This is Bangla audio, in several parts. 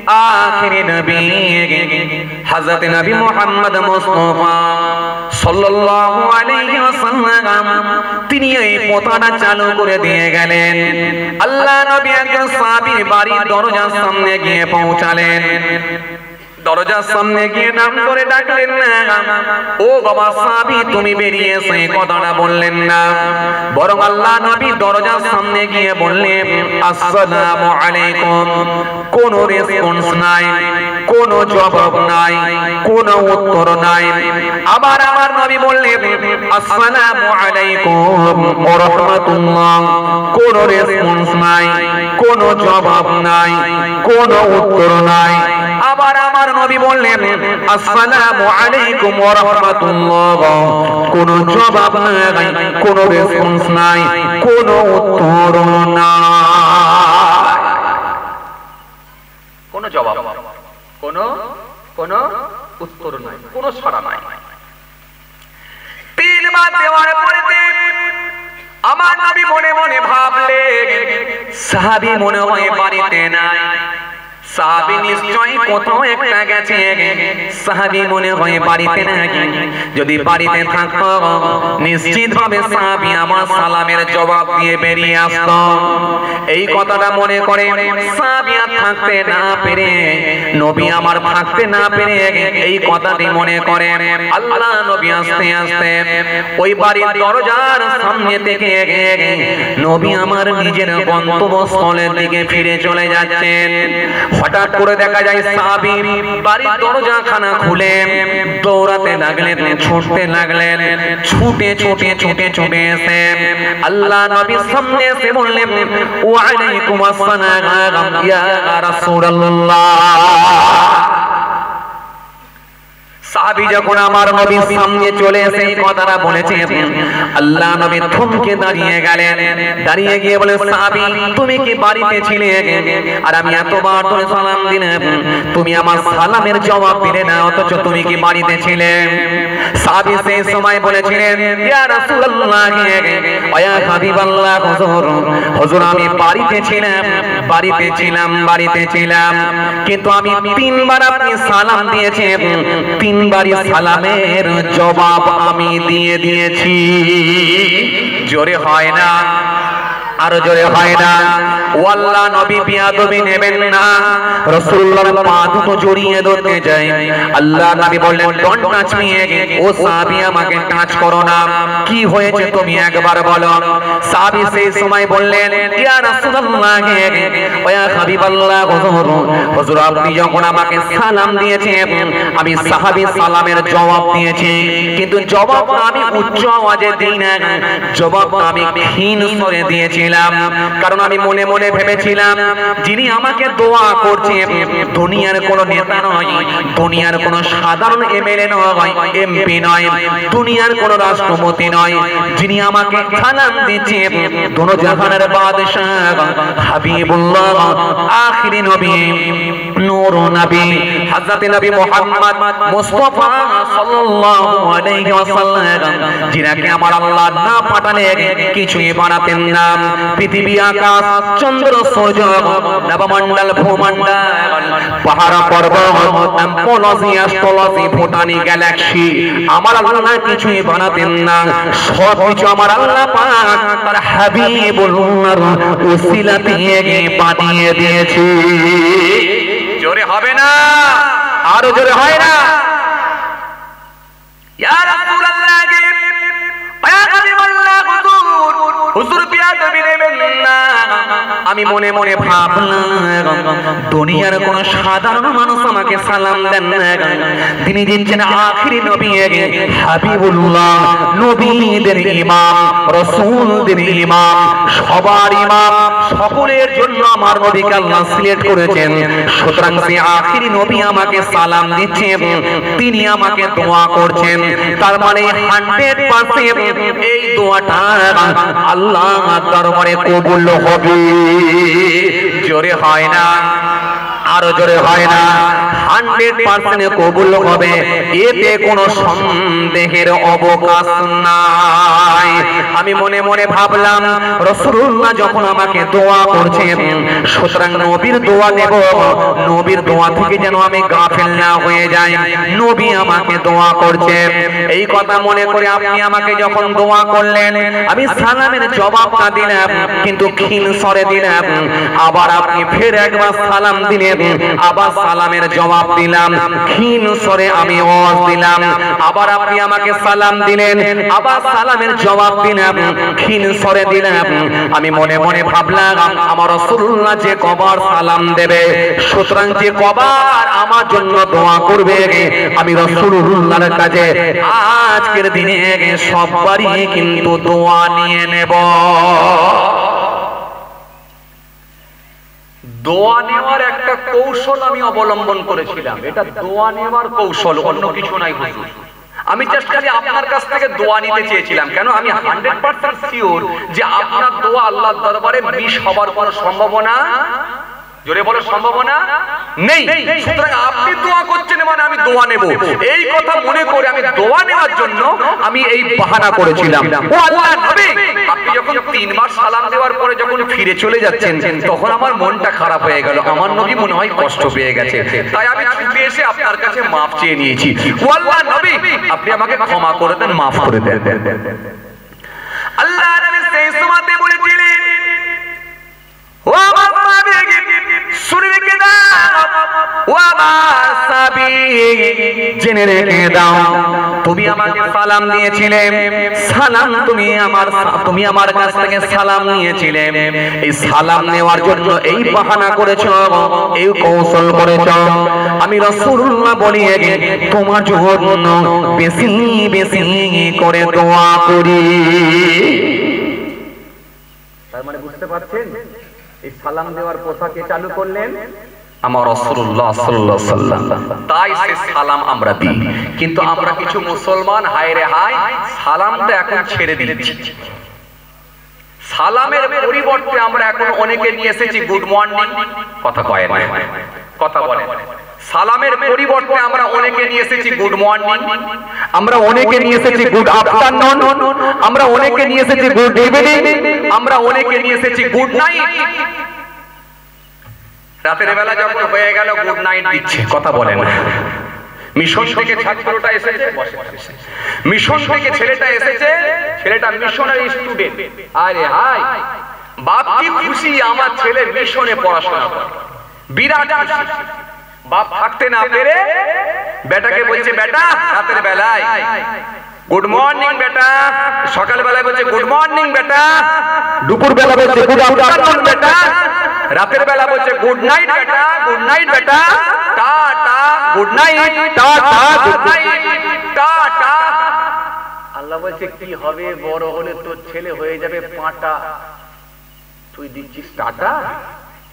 আখিরি নবী হযরত নবী মুহাম্মদ মুস্তাফা সাল্লাল্লাহু আলাইহি ওয়াসাল্লাম তিনি এই পতাকা চালু করে দিয়ে গেলেন। আল্লাহ নবী একজন সাহাবীর বাড়ির দরজার সামনে গিয়ে পৌঁছালেন। দরজার সামনে গিয়ে নাম করে ডাকলেন না, ও বাবা সাহাবী তুমি বেরিয়ে এসে কথাটা বললেন না, বরং আল্লাহ নবী দরজার সামনে গিয়ে বললেন আসসালামু আলাইকুম। কোন রেসপন্স নাই, কোন জবাব নাই, কোন উত্তর নাই। আবার আমার নবী বললেন আসসালামু আলাইকুম ওয়া রাহমাতুল্লাহ। কোন রেসপন্স নাই, কোন জবাব নাই, কোন উত্তর নাই। আবার আমার নবী বললেন আসসালামু আলাইকুম ওয়া রাহমাতুল্লাহ। কোন জবাব নাই, কোন রেসপন্স নাই, কোন উত্তর নাই। কোন জবাব, কোন উত্তর নাই, কোন সাড়া নাই। তিনবার দেওয়ার পরে আমার নবী মনে মনে ভাবলেন সাহাবী মনে হয় বাড়িতে নাই, সাহাবী নিশ্চয়ই কোথাও একটা গেছে, সাহাবী মনে হয় বাড়িতে নাকি। যদি বাড়িতে থাকতো নিশ্চিত ভাবে সাহাবী আমার সালামের জবাব দিয়ে বেরিয়ে আসতো। এই কথাটা মনে করে সাহাবী আর থাকতে না পেরে, নবী আমার থাকতে না পেরে এই কথাটি মনে করে আল্লাহ নবী আস্তে আস্তে ওই বাড়ির দরজার সামনে থেকে নবী আমার নিজের গন্তব্যস্থলের দিকে ফিরে চলে যাচ্ছেন। হঠাৎ করে দেখা যায় সাহাবী বাড়ির দরজাখানা খুলে দৌড়াতে লাগলেন, ছুটতে লাগলেন। ছুটে ছুটে ছুটে ছুটে এসে আল্লাহ নবীর সামনে এসে বললেন ওয়া আলাইকুম আসসালাম ইয়া রাসূলুল্লাহ। সাহাবী যখন আমার নবীর সামনে চলে এসে এই কথাটা বলেছে, আল্লাহ নবী থমকে দাঁড়িয়ে গেলেন। দাঁড়িয়ে গিয়ে বলে সাহাবী তুমি কি বাড়িতে ছিলে? আর আমি এতবার ধরে সালাম দিলাম, তুমি আমার সালামের জবাব দিলে না, অথচ তুমি কি বাড়িতে ছিলে? সাহাবী সেই সময় বলেছিলেন ইয়া রাসূলুল্লাহ ওয়া হাবিবাল্লাহ, হুজুর আমি বাড়িতে ছিলাম, বাড়িতে ছিলাম, বাড়িতে ছিলাম, কিন্তু আমি তিনবার আপনি সালাম দিয়েছেন, তিনবারই সালামের জবাব আমি দিয়ে দিয়েছি। জোরে হয় না, আরো জোরে হয় না। ওয়াল্লাহ নবী বিয়াদবি নেবেন না, রাসূলুল্লাহর পা দুটো জড়িয়ে ধরতে যায়। আল্লাহ নবী বললেন ডোন্ট টাচ মি, ও সাহাবী আমাকে টাচ করো না, কি হয়েছে তুমি একবার বলো। সাহাবী সেই সময় বললেন ইয়া রাসূলুল্লাহ ওয়া হাবিবাল্লাহ, হুজুর আপনি যখন আমাকে সালাম দিয়েছেন আমি সাহাবী সালামের জবাব দিয়েছি, কিন্তু জবাব আমি উচ্চ আওয়াজে দিই না, জবাব আমি ক্ষীণ স্বরে দিয়েছিলাম। কারণ আমি মনে মনে ভেবেছিলাম যিনি আমাকে দোয়া করছেন দুনিয়ার কোন নেতা নয়, দুনিয়ার কোন সাধারণ এমএলএ নয়, এমপি নয়, দুনিয়ার কোন রাষ্ট্রপতি নয়, যিনি আমাকে সালাম দিচ্ছেন দোনো জাহানের বাদশাহ হাবিবুল্লাহ আখিরি নবী নূর নবী হযরত নবী মুহাম্মদ মুস্তাফা সাল্লাল্লাহু আলাইহি ওয়াসাল্লাম, যিনাকে আমার আল্লাহ না পাঠালে কিছুই বানাতেন না। পৃথিবী, আকাশ, চন্দ্র, সূর্য, নবমণ্ডল, ভূমণ্ডল, পাহাড়, পর্বত, অ্যাস্ট্রোলজি, অ্যাস্ট্রোলজি, ভুটানি, গ্যালাক্সি আমার আল্লাহ কিছুই বানাতেন না। সব কিছু আমার আল্লাহ পাক তার হাবিবুল্লাহর ওসিলা দিয়ে বানিয়ে দিয়েছে। জোরে হবে না, আরো জোরে হয় না। ইয়া রাসূলুল্লাহ, ইয়া হাবিবাল্লাহ, হুজুর বিয়াদবি নেবেন না। আমি মনে মনে ভাবলাম দুনিয়ার কোন সাধারণ মানুষ আমাকে সালাম দেন না, তিনি দিচ্ছেন আখিরি নবী হাবিবুল্লাহ, নবীদের ইমাম, রাসূলদের ইমাম, সবার ইমাম, সকলের জন্য আমার নবীকে আল্লাহ সিলেক্ট করেছেন। সুতরাং যে আখিরি নবী আমাকে সালাম দিচ্ছেন, তিনি আমাকে দোয়া করছেন, তার মানে 100% এই দোয়াটা আল্লাহ দরবারে কবুল হবে। জোরে হয় না, আরো জোরে হয় না? 100% কবুল হবে, এতে কোনো সন্দেহের অবকাশ নাই। আমি মনে মনে ভাবলাম রাসূলুল্লাহ যখন আমাকে দোয়া করছেন, সুতরাং নবীর দোয়া নেব, নবীর দোয়া থেকে যেন আমি গাফিল না হয়ে যাই। নবী আমাকে দোয়া করছেন, এই কথা মনে করে আপনি আমাকে যখন দোয়া করলেন, আমি সালামের জবাবটা দিলাম, কিন্তু ক্ষীণ স্বরে দিলাম। আবার আপনি ফের একবার সালাম দিলেন, আবার সালামের জবাব দিলাম, ক্ষীণ স্বরে আমি আওয়াজ দিলাম। আবার আপনি আমাকে সালাম দিলেন, আবার সালামের জবাব দিলাম, ক্ষীণ স্বরে দিলাম। আমি মনে মনে ভাবলাম আমার রাসূলুল্লাহ যে কবার সালাম দেবে, সুতরাং যে কবার আমার জন্য দোয়া করবে, আমি রাসূলুল্লাহর কাছে আজকের দিনে সববারই কিন্তু দোয়া নিয়ে নেব। দোয়া নেওয়ার একটা কৌশল আমি অবলম্বন করেছিলাম, এটা দোয়া নেওয়ার কৌশল, অন্য কিছু নাই হুজুর। আমি জাস্ট খালি আপনার কাছ থেকে দোয়া নিতে চেয়েছিলাম। কেন? আমি 100% শিওর যে আপনার দোয়া আল্লাহর দরবারে মিস হবার কোনো সম্ভাবনা, জোরে বলো, সম্ভাবনা নেই। সুতরাং আপনি দোয়া করছেন মানে আমি দোয়া নেব, এই কথা মনে করে আমি দোয়া নেওয়ার জন্য আমি এই বাহানা করেছিলাম। ও আল্লাহর নবী, আপনি যখন 3 বার সালাম দেওয়ার পরে যখন ফিরে চলে যাচ্ছেন, তখন আমার মনটা খারাপ হয়ে গেল। আমার নবী মনে হয় কষ্ট পেয়ে গেছে, তাই আমি ছুটে এসে আপনার কাছে মাফ চেয়ে নিয়েছি। ও আল্লাহর নবী, আপনি আমাকে ক্ষমা করে দেন, মাফ করে দেন। আল্লাহর নবী সেই সময়তে বলেছিলেন, ও আমার নবী শুনবে কি না, ও আমার সাহাবী জেনে রেখে দাও, তুমি আমাকে সালাম দিয়েছিলে, সালাম তুমি আমার কাছ থেকে সালাম নিয়েছিলে, এই সালাম নেওয়ার জন্য এই বাহানা করেছো, এই কৌশল করেছো। আমি রাসূলুল্লাহ বলি তোমার জন্য বেশি বেশি করে দোয়া করি। তার মানে বুঝতে পারছেন এই সালাম দেওয়ার প্রথাকে চালু করলেন আমার রাসূলুল্লাহ সাল্লাল্লাহু আলাইহি ওয়াসাল্লাম। তাই সে সালাম আমরা দিই, কিন্তু আমরা কিছু মুসলমান হায় রে হায় সালামটা এখন ছেড়ে দিচ্ছি। সালামের পরিবর্তে আমরা এখন অনেকে নিয়ে এসেছি গুড মর্নিং, কথা কয় না, কথা বলে। সালামের পরিবর্তে আমরা অনেকে নিয়ে এসেছি গুড মর্নিং, আমরা অনেকে নিয়ে এসেছি গুড আফটারনুন, আমরা অনেকে নিয়ে এসেছি গুড ইভিনিং, আমরা অনেকে নিয়ে এসেছি গুড নাইট। রাতের বেলা যখন হয়ে গেল গুড নাইট দিচ্ছে, কথা বলে না। মিশন থেকে ছাত্রটা এসেছে, মিশন থেকে ছেলেটা এসেছে, ছেলেটা মিশনারি স্টুডেন্ট। আরে হাই, বাপ কি খুশি আমার ছেলে মিশনে পড়াশোনা করে, বিরাট খুশি। বাপ থাকতে না পেরে বেটাকে বলছে, বেটা রাতের বেলায় গুড মর্নিং বেটা, সকাল বেলায় বলছে গুড মর্নিং বেটা, দুপুর বেলা বলছে গুড আফটারনুন বেটা, রাতের বেলা বলছে গুড নাইট বেটা, গুড নাইট বেটা, tata good night, tata good night, tata. আল্লাহ বলছে কি হবে, বড় হলে তোর ছেলে হয়ে যাবে পাঁটা, তুই দিচ্ছিস টাটা?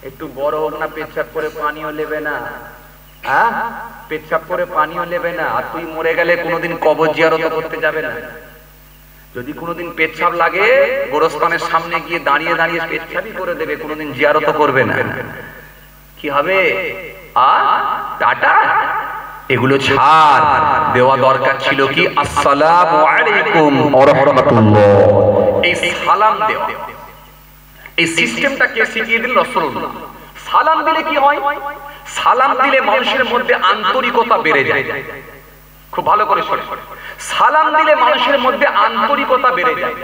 একটু বড় হোক না, পেচ্ছাপ করে পানিও নেবে না, হ্যাঁ পেচ্ছাপ করে পানিও নেবে না, আর তুই মরে গেলে কোনোদিন কবর জিয়ারত করতে যাবে না। যদি কোনোদিন পেচ্ছাপ লাগে গোরস্থানের সামনে গিয়ে দাঁড়িয়ে দাঁড়িয়ে পেচ্ছাপই করে দেবে, কোনোদিন জিয়ারত করবে না। কি হবে? টাটা। এগুলো ছাড়, দেওয়া দরকার ছিল কি আসসালামু আলাইকুম ওয়া রাহমাতুল্লাহ। এই সালাম দেওয়া, এই সিস্টেমটা কে শিখিয়ে দিল? রাসূলুল্লাহ। সালাম দিলে কি হয়? সালাম দিলে মানুষের মধ্যে আন্তরিকতা বেড়ে যায়। খুব ভালো করে শোনো, সালাম দিলে মানুষের মধ্যে আন্তরিকতা বেড়ে যায়।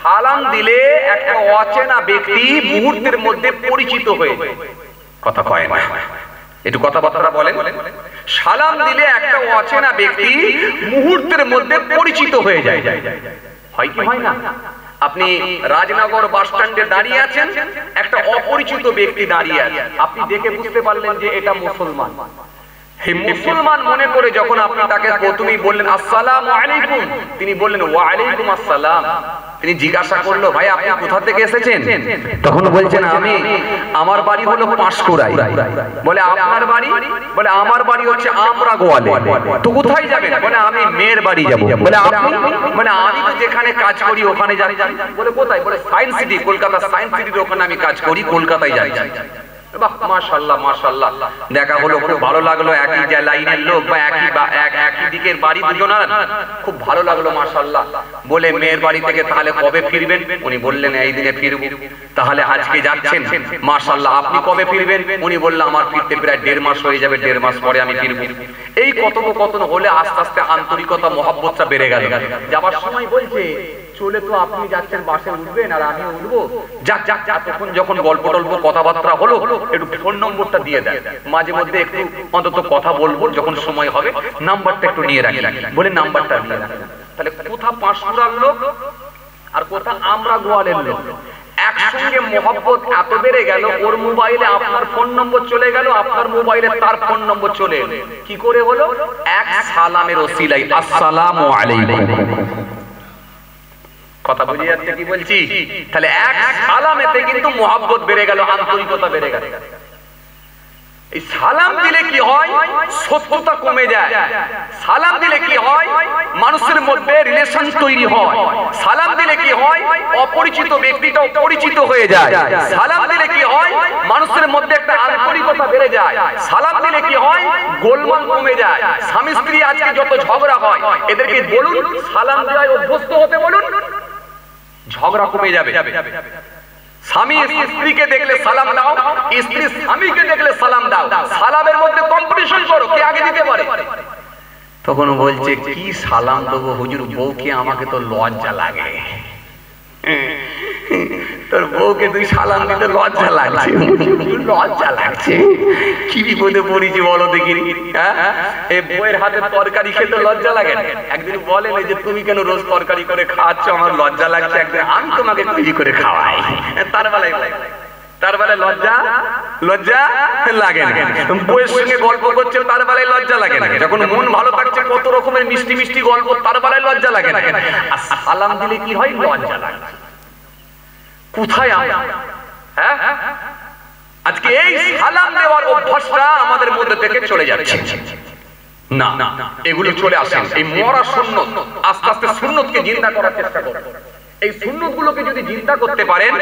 সালাম দিলে একটা অচেনা ব্যক্তি মুহূর্তের মধ্যে পরিচিত হয়ে যায়, কথা কয় না, একটু কথাবার্তা বলেন। সালাম দিলে একটা অচেনা ব্যক্তি মুহূর্তের মধ্যে পরিচিত হয়ে যায়, হয় কি হয় না? আপনি রাজনগর বাস স্ট্যান্ডে দাঁড়িয়ে আছেন, একটা অপরিচিত ব্যক্তি দাঁড়িয়ে আছে, আপনি দেখে বুঝতে পারলেন যে এটা মুসলমান। এই মুসলমান মনে করে যখন আপনি তাকে প্রথমেই বললেন আসসালামু আলাইকুম, তিনি বললেন ওয়া আলাইকুম আসসালাম। তিনি জিজ্ঞাসা করলো, ভাই আপনি কোথা থেকে এসেছেন? তখন বলছেন আমি, আমার বাড়ি হলো পাঁশকুড়ায়। বলে আপনার বাড়ি? বলে আমার বাড়ি হচ্ছে আমরা গোয়ালে। তো কোথায় যাবেন? বলে আমি মেয়ের বাড়ি যাব। বলে আপনি? মানে আমি তো যেখানে কাজ করি ওখানে যাই। বলে কোথায়? বলে সায়েন্স সিটি, কলকাতা সায়েন্স সিটির ওখানে আমি কাজ করি, কলকাতায় যাই। বাহ মাশাআল্লাহ মাশাআল্লাহ, দেখা হলো, খুব ভালো লাগলো। একই যে লাইনের লোক বা একই দিকের বাড়ি দুজনার, খুব ভালো লাগলো মাশাআল্লাহ। বলে মেয়ের বাড়ি থেকে তাহলে কবে ফিরবেন? উনি বললেন এই দিনে ফিরব। তাহলে আজকে যাচ্ছেন, মাশাআল্লাহ। আপনি কবে ফিরবেন? উনি বললেন আমার ফিরতে প্রায় 1.5 মাস হয়ে যাবে, 1.5 মাস পরে আমি ফিরব। এই কথোপকথন হলে আস্তে আস্তে আন্তরিকতা মহব্বতটা বেড়ে গেল। যাবার সময় বলছে চলে তো আপনি যাচ্ছেন, বাসে উঠবেন আর আমিও উঠবো, যাক যাক যাক। তখন যখন গল্প টল্প কথাবার্তা হলো, একটু ফোন নম্বরটা দিয়ে দেন, মাঝে মধ্যে একটু অন্তত কথা বলবো, যখন সময় হবে নাম্বারটা একটু নিয়ে রাখি। বলে নাম্বারটা নিয়ে রাখি। তাহলে কোথা পাঁশকুড়ার লোক আর কোথা আমরা গোয়ালের লোক, একসঙ্গে মহব্বত এত বেড়ে গেল। ওর মোবাইলে আপনার ফোন নম্বর চলে গেল, আপনার মোবাইলে তার ফোন নম্বর চলে এলো। কি করে হলো? এক সালামের ওসিলায়। আসসালামু আলাইকুম। কথা বুঝে যাচ্ছে কি বলছি? তাহলে এক সালামেতে কিন্তু মহব্বত বেড়ে গেল, আন্তরিকতা বেড়ে গেল। এই সালাম দিলে কি হয়? শত্রুতা কমে যায়। সালাম দিলে কি হয়? মানুষের মধ্যে রিলেশন তৈরি হয়। সালাম দিলে কি হয়? অপরিচিত ব্যক্তিটাও পরিচিত হয়ে যায়। সালাম দিলে কি হয়? মানুষের মধ্যে একটা আন্তরিকতা বেড়ে যায়। সালাম দিলে কি হয়? গোলমাল কমে যায়। স্বামী স্ত্রী আজকে যত ঝগড়া হয়, এদেরকে বলুন সালাম দেওয়ায় অভ্যস্ত হতে বলুন, ঝগড়া কমে যাবে। স্বামী স্ত্রীকে দেখলে সালাম দাও, স্ত্রী স্বামীকে দেখলে সালাম দাও। সালামের মধ্যে কম্পিটিশন করো, কে আগে দিতে পারে। তখন বলছে কি সালাম দেবো হুজুর, বউকে আমাকে তো লজ্জা লাগে। তোর বউকে তুই সালাম দিতে লজ্জা লাগছে? লজ্জা লাগছে? কি বিপদে পড়েছি বলো দেখি। এই বউয়ের হাতে তরকারি খেতে লজ্জা লাগে? একদিন বলেন যে তুমি কেন রোজ তরকারি করে খাওয়াচ্ছ, আমার লজ্জা লাগছে, একদিন আমি তোমাকে তৈরি করে খাওয়াই। তার বেলায় লজ্জা লজ্জা লাগে না। বউয়ের সঙ্গে গল্প করছে, তার বেলায় লজ্জা লাগে না। যখন মন ভালো থাকছে, কত রকমের মিষ্টি মিষ্টি গল্প, তার বেলায় লজ্জা লাগে না। আর সালাম দিলে কি হয়? লজ্জা লাগে। কোথায় আমরা? আজকে এই সালাম দেওয়ার অভ্যাসটা আমাদের মধ্যে থেকে চলে যাচ্ছে। না, এগুলো চলে আসে। এই মরা সুন্নত, আস্তে আস্তে সুন্নতকে জিন্দা করার চেষ্টা করব। এই সুন্নত গুলোকে যদি জিন্দা করতে পারেন,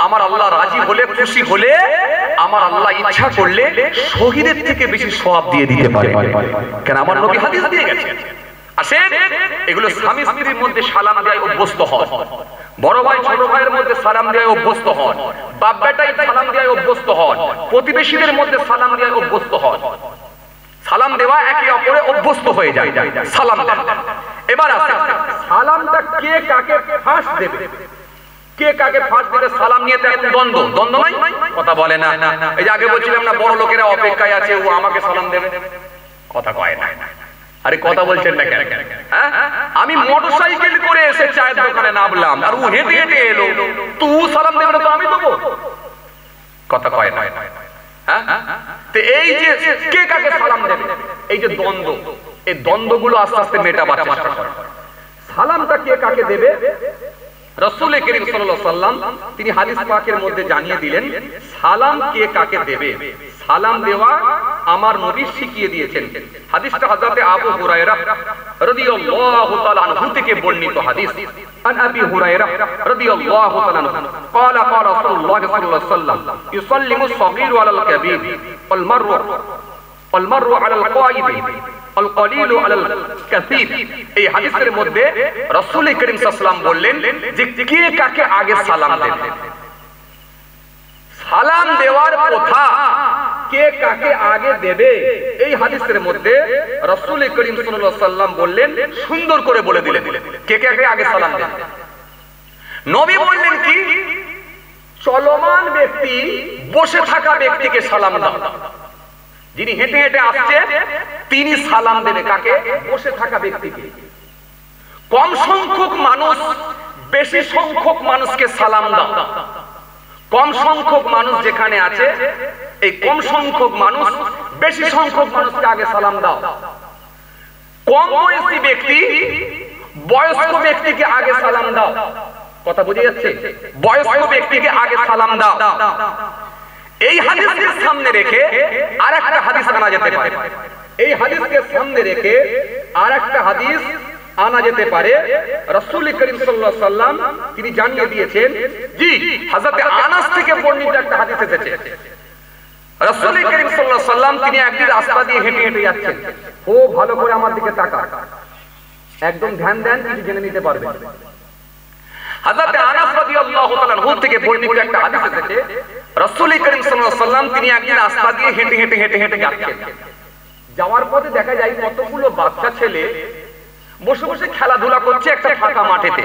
আমার আল্লাহ রাজি হলে, খুশি হলে, আমার আল্লাহ ইচ্ছা করলে শহীদের থেকে বেশি সওয়াব দিয়ে দিতে পারে। কেন? আমার নবী হাদিস দিয়ে গেছেন। আসেন, এগুলো স্বামী স্ত্রীর মধ্যে সালাম দেওয়ায় অভ্যস্ত হয়, বড় ভাই ছোট ভাইয়ের মধ্যে সালাম দেওয়ায় অভ্যস্ত হয়, বাপ বেটাই সালাম দেওয়ায় অভ্যস্ত হয়, প্রতিবেশীদের মধ্যে সালাম দেওয়ায় অভ্যস্ত হয়। সালাম দেওয়া একে অপরে অভ্যস্ত হয়ে যায়। সালাম দেন। এবার আসেন, সালামটা কে কাকে ফাঁস দেবে? কে কাকে ফাঁস দেবে? সালাম নিয়ে তো এখন দ্বন্দ্ব নাই? কথা বলে না। এই যে আগে বলছিলাম না, বড় লোকেরা অপেক্ষায় আছে, ও আমাকে সালাম দেবে, কথা কয় না। আরে কথা বলছেন না কেন? আমি মোটরসাইকেল করে এসে চায়ের দোকানে নামলাম, আর ও হেঁটে হেঁটে এলো, তো ও সালাম দেবে না তো আমি দেবো? কথা কয় না। তো এই যে কে কাকে সালাম দেবে, এই যে দ্বন্দ্ব, এই দ্বন্দ্বগুলো আস্তে আস্তে মেটাবার চেষ্টা করে। সালামটা কে কাকে দেবে? রাসূল করিম সাল্লাল্লাহু আলাইহি ওয়াসাল্লাম তিনি হাদিস পাকের মধ্যে জানিয়ে দিলেন, সালাম কে কাকে দেবে। সালাম দেওয়া আমার নবী শিখিয়ে দিয়েছেন। হাদিসটা হযরত আবু হুরায়রা রাদিয়াল্লাহু তাআলা আনহু থেকে বর্ণিত হাদিস। আন আবি হুরায়রা রাদিয়াল্লাহু তাআলা আনহু قال قال رسول الله صلى الله عليه وسلم يسلم الصغير على الكبير والمر على القائد القليل على الكثير। এই হাদিসের মধ্যে রাসূল করিম সাল্লাল্লাহু আলাইহি ওয়াসাল্লাম বললেন যে কে কাকে আগে সালাম দেবে। সালাম দেওয়ার কথা কে কাকে আগে দেবে, এই হাদিসের মধ্যে রাসূল করিম সাল্লাল্লাহু আলাইহি ওয়াসাল্লাম বললেন, সুন্দর করে বলে দিলেন কে কাকে আগে সালাম দেবে। নবী বললেন কি, চলমান ব্যক্তি, বসে থাকা ব্যক্তিকে সালাম দাও। যিনি হেঁটে হেঁটে আসছে তিনি সালাম দেবে কাকে? বসে থাকা ব্যক্তিকে। কম সংখ্যক মানুষ বেশি সংখ্যক মানুষকে সালাম দাও। কম সংখ্যক মানুষ যেখানে আছে, এই কম সংখ্যক মানুষ বেশি সংখ্যক মানুষকে আগে সালাম দাও। কম বয়সী ব্যক্তি বয়স্ক ব্যক্তিকে আগে সালাম দাও। কথা বুঝে যাচ্ছে? বয়স্ক ব্যক্তিকে আগে সালাম দাও। এই হাদিসকে সামনে রেখে আরেকটা হাদিস আনা যেতে পারে। এই হাদিসকে সামনে রেখে আরেকটা হাদিস আনা যেতে পারে। রাসূল করিম সাল্লাল্লাহু আলাইহি ওয়াসাল্লাম তিনি জানিয়ে দিয়েছেন, জি, হযরত আনাস থেকে বর্ণিত একটা হাদিস এসেছে। রাসূল করিম সাল্লাল্লাহু আলাইহি ওয়াসাল্লাম তিনি একদিন রাস্তা দিয়ে হেঁটে হেঁটে যাচ্ছেন। খুব ভালো করে আমার দিকে তাকান, একদম ধ্যান দেন, কিছু জেনে নিতে পারবেন। হযরত আনাস রাদিয়াল্লাহু তাআলা আনহু থেকে বর্ণিত একটা হাদিস আছে, রাসূল করিম সাল্লাল্লাহু আলাইহি ওয়াসাল্লাম তিনি একদিন রাস্তা দিয়ে হেঁটে হেঁটে হেঁটে হেঁটে যাচ্ছেন। যাওয়ার পথে দেখা যায় কতগুলো বাচ্চা ছেলে বসে বসে খেলাধুলা করছে একটা ফাঁকা মাঠেতে,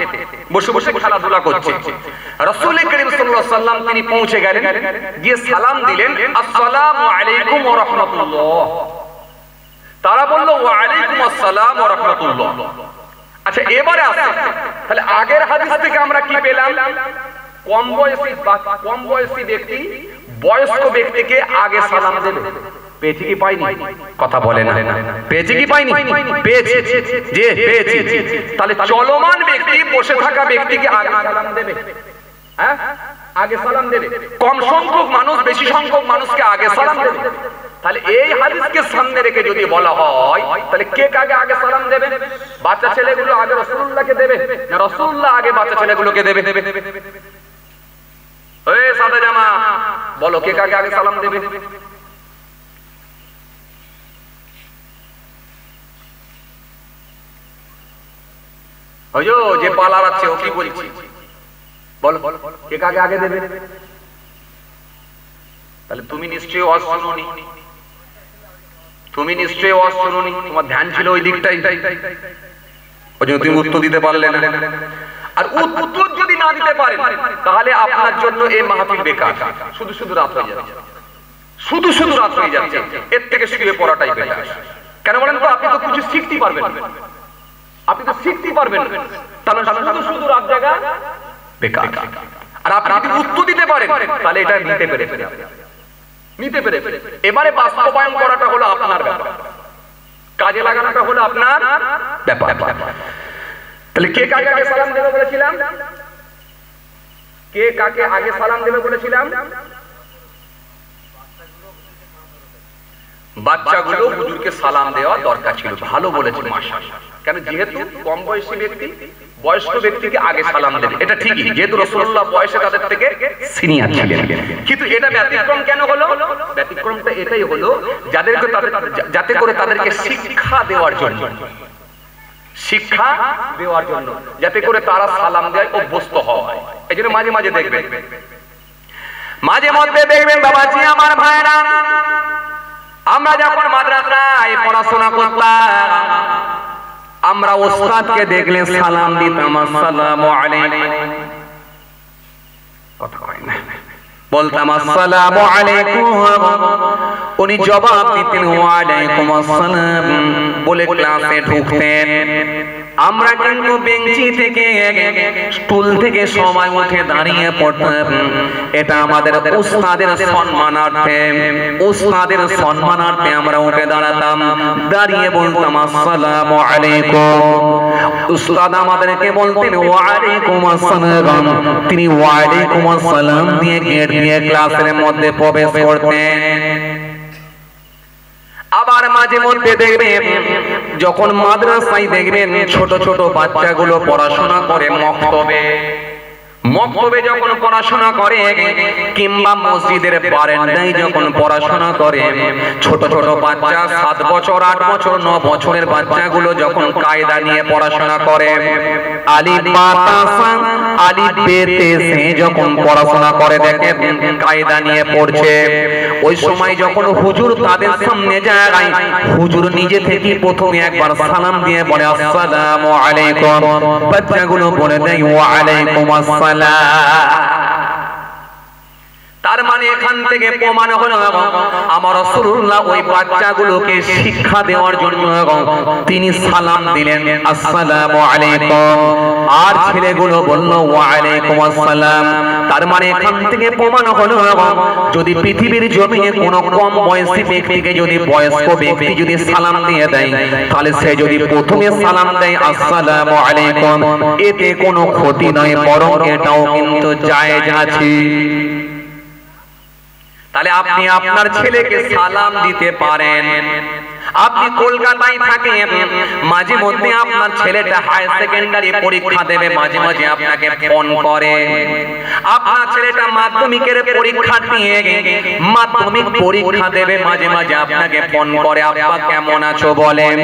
বসে বসে খেলাধুলা করছে। রাসূল করিম সাল্লাল্লাহু আলাইহি ওয়াসাল্লাম তিনি পৌঁছে গেলেন, গিয়ে সালাম দিলেন, আসসালামু আলাইকুম ওয়া রাহমাতুল্লাহ। তারা বলল ওয়া আলাইকুম আসসালাম ওয়া রাহমাতুল্লাহ। আচ্ছা এবারে আসেন, তাহলে আগের হাদিস থেকে আমরা কি পেলাম? কম বয়সী ব্যক্তি বয়স্ক ব্যক্তিকে আগে সালাম দেবে। পেয়েছি কি পাইনি? কথা বলে না। পেয়েছি কি পাইনি? পেয়েছি, যে পেয়েছি। তাহলে চলমান ব্যক্তি বসে থাকা ব্যক্তিকে আগে সালাম দেবে। হ্যাঁ, আগে সালাম দেবে। কম সংখ্যক মানুষ বেশি সংখ্যক মানুষকে আগে সালাম দেবে। তাহলে এই হাদিসকে সামনে রেখে যদি বলা হয়, তাহলে কে কাকে আগে সালাম দেবে? বাচ্চা ছেলেগুলো আগে রাসূলুল্লাহকে দেবে, না রাসূলুল্লাহ আগে বাচ্চা ছেলেগুলোকে দেবে? ওই সাদা জামা, বলো কে কাকে আগে সালাম দেবে? ওইজো যে পালার আছে ও কি বলছি, বলো কে কাকে আগে দেবে? তাহলে তুমি নিশ্চয়ই ওয়াজ শুনোনি, তুমি নিশ্চয়ই ওয়াজ শুনোনি, তোমার ধ্যান ছিল ওই দিকটাই, ওই জন্য তুমি উত্তর দিতে পারলে না। আর উত্তর যদি না দিতে পারেন তাহলে আপনার জন্য এই মাহফিল বেকার, শুধু শুধু রাত হয়ে যাচ্ছে, শুধু শুধু রাত হয়ে যাচ্ছে। এর থেকে শুয়ে পড়াটাই বেকার। কেন বলেন তো? আপনি তো কিছু শিখতে পারবেন না, আপনি তো শিখতে পারবেন না, তাহলে শুধু শুধু রাত জাগা বেকার। আর আপনি যদি উত্তর দিতে পারেন তাহলে এটা নিতে পেরে নিতে পেরে এবারে বাস্তবায়ন করাটা হলো আপনার ব্যাপার, কাজে লাগানোটা হলো আপনার ব্যাপার। তাহলে কে কাকে আগে সালাম দেবে বলেছিলাম? কে কাকে আগে সালাম দেবে বলেছিলাম? বাচ্চাগুলো হুজুরকে সালাম দেওয়া দরকার ছিল। ভালো বলেছে মাশাআল্লাহ। কেন? যেহেতু কম বয়সী ব্যক্তি বয়স্ক ব্যক্তিকে আগে সালাম দেবে, এটা ঠিকই, যেহেতু রাসূলুল্লাহ বয়সে তাদের থেকে সিনিয়র ছিলেন। কিন্তু এটা ব্যতিক্রম কেন হলো? ব্যতিক্রমটা এটাই হলো যাদেরকে যাতে করে তাদেরকে শিক্ষা দেওয়ার জন্য, শিক্ষা দেওয়ার জন্য, যাতে করে তারা সালাম দেয় অভ্যস্ত হয়। এই জন্য মাঝে মাঝে দেখবেন, মাঝে মধ্যে দেখবেন বাবাজি আমার ভাইরা, আমরা যখন মাদ্রাসায় পড়াশোনা করতাম আমরা ওস্তাদকে দেখলে সালাম দিতাম, আসসালামু আলাইকুম, কথা কয় না, বলতাম আসসালামু আলাইকুম, উনি জবাব দিতেন ওয়া আলাইকুম আসসালাম বলে ক্লাসে ঢুকতেন। আমরা কিন্তু বেঞ্চি থেকে স্টুল থেকে সময় উঠে দাঁড়িয়ে পড়তাম, এটা আমাদের উস্তাদের সম্মানার্থে, উস্তাদের সম্মানার্থে আমরা উঠে দাঁড়াতাম, দাঁড়িয়ে বলতাম আসসালামু আলাইকুম। উস্তাদ আমাদেরকে বলতেন ওয়া আলাইকুম আসসালাম, তিনি ওয়া আলাইকুম আসসালাম দিয়ে গেট দিয়ে ক্লাসের মধ্যে প্রবেশ করতেন। আবার মাঝে মধ্যে দেখবেন যখন মাদ্রাসায় দেখবেন ছোট ছোট বাচ্চাগুলো পড়াশোনা করে মক্তবে, মক্তবে যখন পড়াশোনা করে কিংবা মসজিদের বারান্দায় যখন পড়াশোনা করে, ছোট ছোট বাচ্চা 7 বছর 8 বছর 9 বছরের বাচ্চাগুলো যখন কায়দা নিয়ে পড়াশোনা করে, আলিফ বা তা সা আলিফ বে তে সে যখন পড়াশোনা করে দেখে কায়দা নিয়ে পড়ছে, ওই সময় যখন হুজুর তাদের সামনে যায়, হুজুর নিজে থেকে প্রথমে একবার সালাম দিয়ে বলে আসসালামু আলাইকুম, বাচ্চাগুলো বলে দেয় ওয়া আলাইকুম আসসালাম। তার মানে এখান থেকে প্রমাণ হলো আমার রাসূলুল্লাহ ওই বাচ্চাগুলোকে শিক্ষা দেওয়ার জন্য তিনি সালাম দিলেন আসসালামু আলাইকুম, আর ছেলেগুলো বলল ওয়া আলাইকুম আসসালাম। তার মানে এখান থেকে প্রমাণ হলো যদি পৃথিবীর জমিনে কোনো কম বয়সী ব্যক্তিকে যদি বয়স্ক ব্যক্তি যদি সালাম দিয়ে দেয়, তাহলে সে যদি প্রথমে সালাম দেয় আসসালামু আলাইকুম, এতে কোনো ক্ষতি নয়, বরং এটাও কিন্তু জায়েজ আছে। তাহলে আপনি আপনার ছেলেকে সালাম দিতে পারেন। আপনি কলকাতায় থাকেন, মাঝে মধ্যে আপনার ছেলেটা হায়ার সেকেন্ডারি পরীক্ষা দেবে, মাঝে মাঝে আপনাকে ফোন করে। আপনার ছেলেটা মাধ্যমিকের পরীক্ষা দিয়ে মাধ্যমিক পরীক্ষা দেবে, মাঝে মাঝে আপনাকে ফোন করে, আব্বা কেমন আছো বলেন।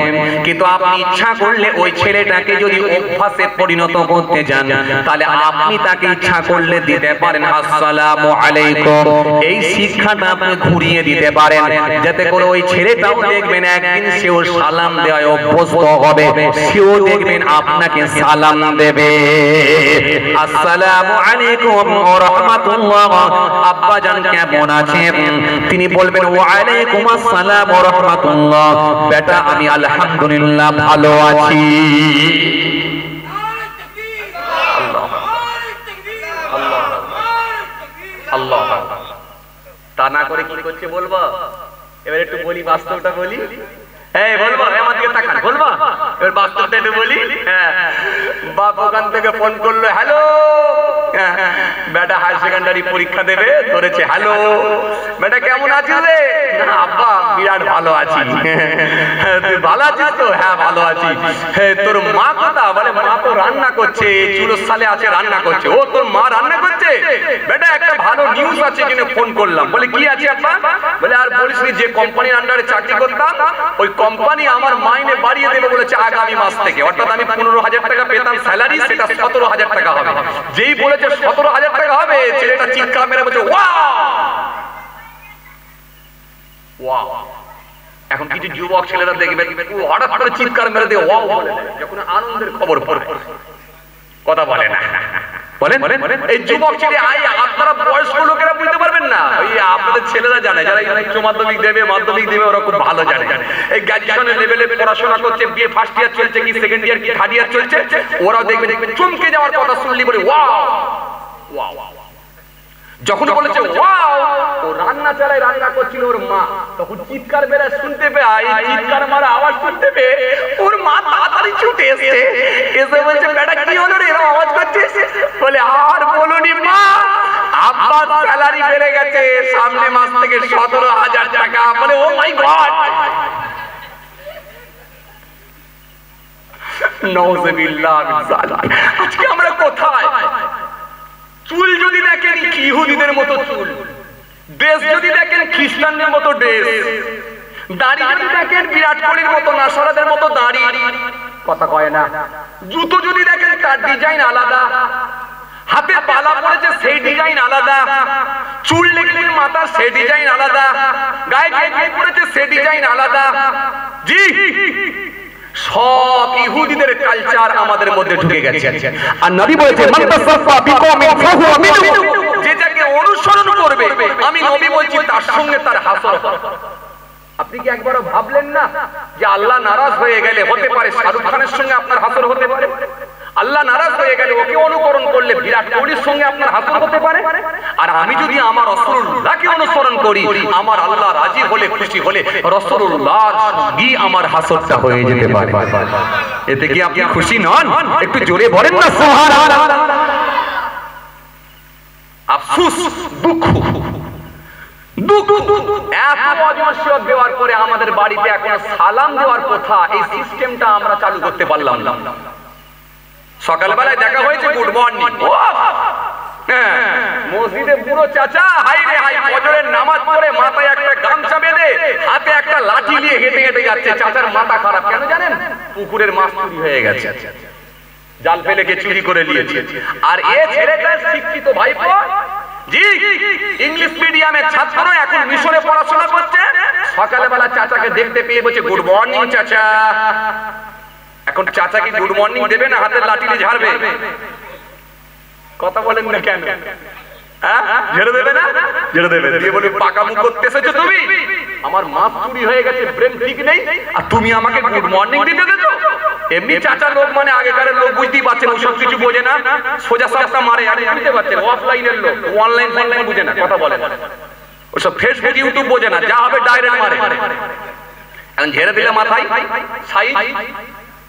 কিন্তু আপনি ইচ্ছা করলে ওই ছেলেটাকে যদি অভ্যাসে পরিণত করতে যান, তাহলে আপনি তাকে ইচ্ছা করলে দিতে পারেন আসসালামু আলাইকুম, এই শিক্ষাটা আপনি ঘুরিয়ে দিতে পারেন, যাতে করে ওই ছেলেটাও দেখবেন একদিন সেও সালাম দেওয়ায় অভ্যস্ত হবে, সেও দেখবেন আপনাকে সালাম দেবে। আসসালামু আলাইকুম ওয়া রাহমাতুল্লাহ, আব্বা জান কেমন আছেন? তিনি বলবেন ওয়া আলাইকুম আসসালাম ওয়া রাহমাতুল্লাহ, বেটা আমি আলহামদুলিল্লাহ ভালো আছি। আল্লাহ তা না করে কি করছে বলবো? এবার একটু বলি, বাস্তবটা বলি। এই বলবো, আমার দিকে তাকান, বলবো এবার বাস্তবটা একটু বলি। বাপ ওখান থেকে ফোন করলো, হ্যালো বেটা হায়ার সেকেন্ডারি পরীক্ষা দেবে, ধরেছে, হ্যালো বেটা কেমন আছিস রে? না আব্বা বিরাট ভালো আছি। তুই ভালো আছিস তো? হ্যাঁ ভালো আছি। তোর মা কথা? বলে মা তো রান্না করছে, চুলোর সালে আছে রান্না করছে। ও তোর মা রান্না করছে? বেটা একটা ভালো নিউজ আছে কিনে ফোন করলাম। বলে কি আছে আব্বা? বলে আর বলিস নি, যে কোম্পানির আন্ডারে চাকরি করতাম ওই কোম্পানি আমার মাইনে বাড়িয়ে দেবে বলেছে আগামী মাস থেকে, অর্থাৎ আমি 15,000 টাকা পেতাম স্যালারি, সেটা 17,000 টাকা হবে। যেই বলেছে 17,000 টাকা হবে, ছেলেটা চিৎকার মেরে বলছে ওয়াও ওয়াও। এখন কিছু যুবক ছেলেরা দেখবেন হঠাৎ করে চিৎকার মেরে দিয়ে ওয়াও বলে যখন আনন্দের খবর পড়ে, কথা বলে না। বলেন এই যুবক ছেলে, আপনারা বয়স্ক লোকেরা বুঝতে পারবেন না, ওই আপনাদের ছেলেরা জানে, যারা উচ্চ মাধ্যমিক দেবে, মাধ্যমিক দেবে, ওরা খুব ভালো জানে। এই গ্র্যাজুয়েশনের লেভেলে পড়াশোনা করছে, বিএ ফার্স্ট ইয়ার চলছে কি সেকেন্ড ইয়ার কি থার্ড ইয়ার চলছে, ওরাও দেখবেন চমকে যাওয়ার কথা শুনলি বলে ওয়াও ওয়াও। যখন বলেছে ওয়াও, ও রান্না চালায় রান্না করছিল ওর মা, তখন চিৎকার বেড়ে শুনতে পেয়ে, এই চিৎকার মারা আওয়াজ শুনতে পেয়ে ওর মা তাড়াতাড়ি ছুটে এসে বলছে বেটা কি হলো রে, এরকম আওয়াজ করছিস? বলে আর বলুনি মা, আব্বার স্যালারি বেড়ে গেছে, সামনে মাস থেকে 17,000 টাকা। বলে ও মাই গড, নাউযুবিল্লাহ মিন যালিক। আজকে আমরা কোথায়? চুল যদি দেখেন ইহুদিদের মতো চুল, ড্রেস যদি দেখেন খ্রিস্টানদের মতো ড্রেস, দাড়ি যদি দেখেন বিরাট কোহলির মতো, নাসারাদের মতো দাড়ি, কথা কয় না। জুতো যদি দেখেন তার ডিজাইন আলাদা, হাতে পালা পড়েছে সেই ডিজাইন আলাদা, চুল লেগে মাথা সেই ডিজাইন আলাদা, গায়ে গেঞ্জি পড়েছে সেই ডিজাইন আলাদা। জি, সব ইহুদিদের কালচার আমাদের মধ্যে ঢুকে গেছে। আর নবী বলেছেন মান তাসাফা বিকওমিন ফাহুয়া মিনহুম, যে যাকে অনুসরণ করবে আমি নবী বলছি তার সঙ্গে তার হাসর। আপনি কি একবারও ভাবলেন না যে আল্লাহ নারাজ হয়ে গেলে হতে পারে শাহরুখ খানের সঙ্গে আপনার হাসর হতে পারে? আল্লাহ নারাজ হয়ে গেলে ওকে অনুকরণ করলে বিরাট কোহলির সঙ্গে আপনার হাসর হতে পারে। আর আমি যদি আমার রাসূলুল্লাহকে অনুসরণ করি, আমার আল্লাহ রাজি হলে, খুশি হলে রাসূলুল্লাহর সঙ্গেই আমার হাসরটা হয়ে যেতে পারে। এতে কি আপনি খুশি নন? একটু জোরে বলেন না সুবহানাল্লাহ। আফসোস, দুঃখ এত অজস্র দেওয়ার পরে আমাদের বাড়িতে এখন সালাম দেওয়ার কথা, এই সিস্টেমটা আমরা চালু করতে পারলাম না। সকালবেলায় দেখা হয়েছে গুড মর্নিং, মসজিদে বুড়ো চাচা হাই রে হাই ফজরের নামাজ পড়ে মাথায় একটা গামছা বেঁধে হাতে একটা লাঠি নিয়ে হেঁটে হেঁটে যাচ্ছে। চাচার মাথা খারাপ, কেন জানেন? পুকুরের মাছ চুরি হয়ে গেছে, জাল ফেলে গিয়ে চুরি করে নিয়েছে। আর এ ছেলেটা শিক্ষিত ভাইপো, জি ইংলিশ মিডিয়ামের ছাত্র, এখন মিশরে পড়াশোনা করছে। সকালবেলা চাচাকে দেখতে পেয়ে বলছে গুড মর্নিং চাচা। এখন চাচা কি গুড মর্নিং দেবে না হাতের লাঠি দিয়ে ঝাড়বে? কথা বলেন না কেন? ঝেড়ে দেবে না? ঝেড়ে দেবে, দিয়ে বলে পাকা মুখ করতে এসেছো তুমি? আমার মাছ চুরি হয়ে গেছে, ব্রেন ঠিক নেই, আর তুমি আমাকে গুড মর্নিং দিতে দেছো? এমনি চাচা লোক মানে আগেকার লোক, বুঝতেই পারছেন ওসব কিছু বোঝে না, সোজা সাপটা মারে। আর বুঝতে পারছেন অফলাইনের লোক, অনলাইন অনলাইন বুঝে না, কথা বলে না, ওসব ফেসবুক ইউটিউব বোঝে না, যা হবে ডাইরেক্ট মারে। এখন ঝেড়ে দিলে মাথায় সাইজ,